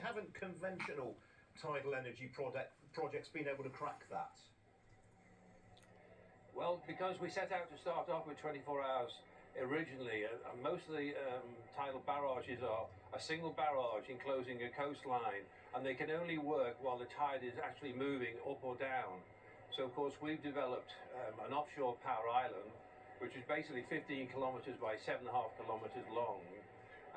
haven't conventional tidal energy projects been able to crack that? Well, because we set out to start off with 24 hours originally, most of the tidal barrages are a single barrage enclosing a coastline, and they can only work while the tide is actually moving up or down. So of course we've developed an offshore power island, which is basically 15 kilometers by 7.5 kilometers long,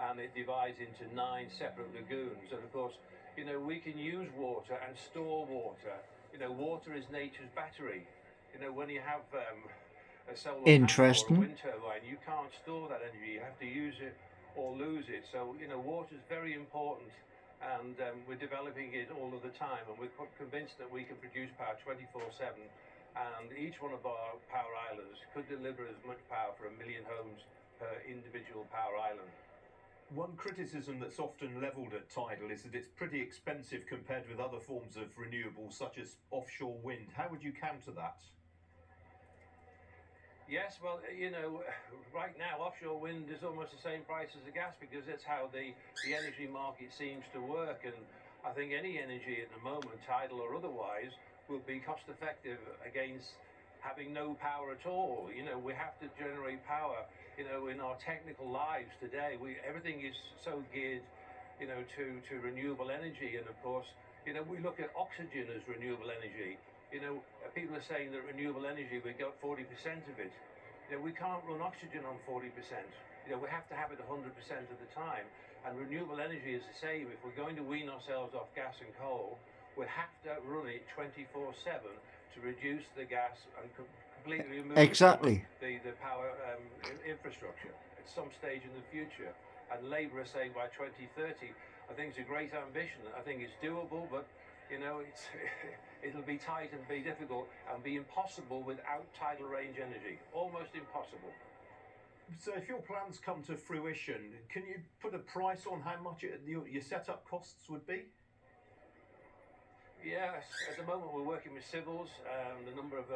and it divides into 9 separate lagoons. And of course, you know, we can use water and store water. You know, water is nature's battery. You know, when you have a solar panel or a wind turbine, you can't store that energy. You have to use it or lose it. So, you know, water is very important, and we're developing it all of the time, and we're convinced that we can produce power 24/7, and each one of our power islands could deliver as much power for 1 million homes per individual power island. One criticism that's often levelled at tidal is that it's pretty expensive compared with other forms of renewables such as offshore wind. How would you counter that? Yes, well, you know, right now offshore wind is almost the same price as the gas, because that's how the energy market seems to work. And I think any energy at the moment, tidal or otherwise, will be cost effective against having no power at all. You know, we have to generate power. You know, in our technical lives today, everything is so geared, you know, to renewable energy. And of course, you know, we look at oxygen as renewable energy. You know, people are saying that renewable energy, we got 40% of it. You know, we can't run oxygen on 40%. You know, we have to have it 100% of the time. And renewable energy is the same. If we're going to wean ourselves off gas and coal, we have to run it 24/7 to reduce the gas and completely remove the power infrastructure at some stage in the future. And Labour is saying by 2030. I think it's a great ambition. I think it's doable, but you know, it'll be tight and be difficult and be impossible without tidal range energy. Almost impossible. So if your plans come to fruition, can you put a price on how much your setup costs would be? Yes, at the moment we're working with civils and a number of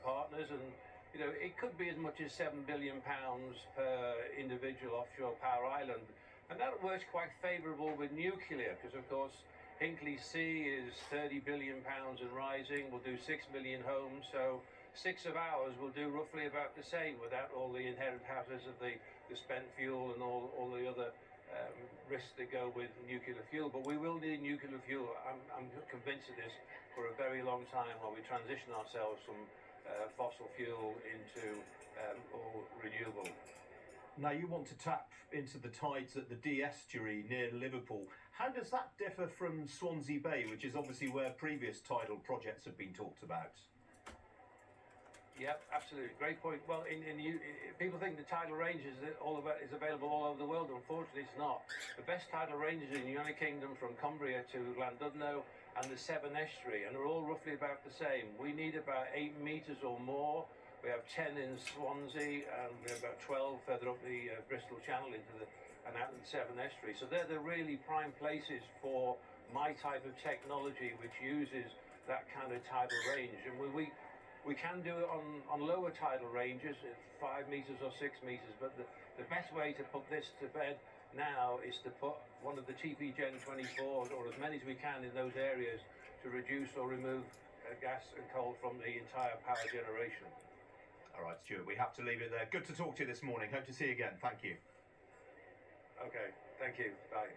partners, and you know, it could be as much as £7 billion per individual offshore power island, and that works quite favourable with nuclear, because of course Hinkley C is £30 billion and rising. We'll do 6 million homes, so 6 of ours will do roughly about the same without all the inherent hazards of the spent fuel and all the other risks that go with nuclear fuel. But we will need nuclear fuel. I'm convinced of this for a very long time, while we transition ourselves from fossil fuel into all renewable. Now you want to tap into the tides at the D estuary near Liverpool. How does that differ from Swansea Bay, which is obviously where previous tidal projects have been talked about? Yeah, absolutely. Great point. Well, people think the tidal range is available all over the world. Unfortunately, it's not. The best tidal ranges in the United Kingdom, from Cumbria to Llandudno and the Severn Estuary, and they're all roughly about the same. We need about 8 metres or more. We have 10 in Swansea, and we have about 12 further up the Bristol Channel and out in the Severn Estuary. So they're the really prime places for my type of technology, which uses that kind of tidal range. And we can do it on lower tidal ranges, 5 metres or 6 metres, but the best way to put this to bed now is to put one of the TP Gen 24s, or as many as we can in those areas, to reduce or remove gas and coal from the entire power generation. All right, Stuart, we have to leave it there. Good to talk to you this morning. Hope to see you again. Thank you. Okay, thank you. Bye.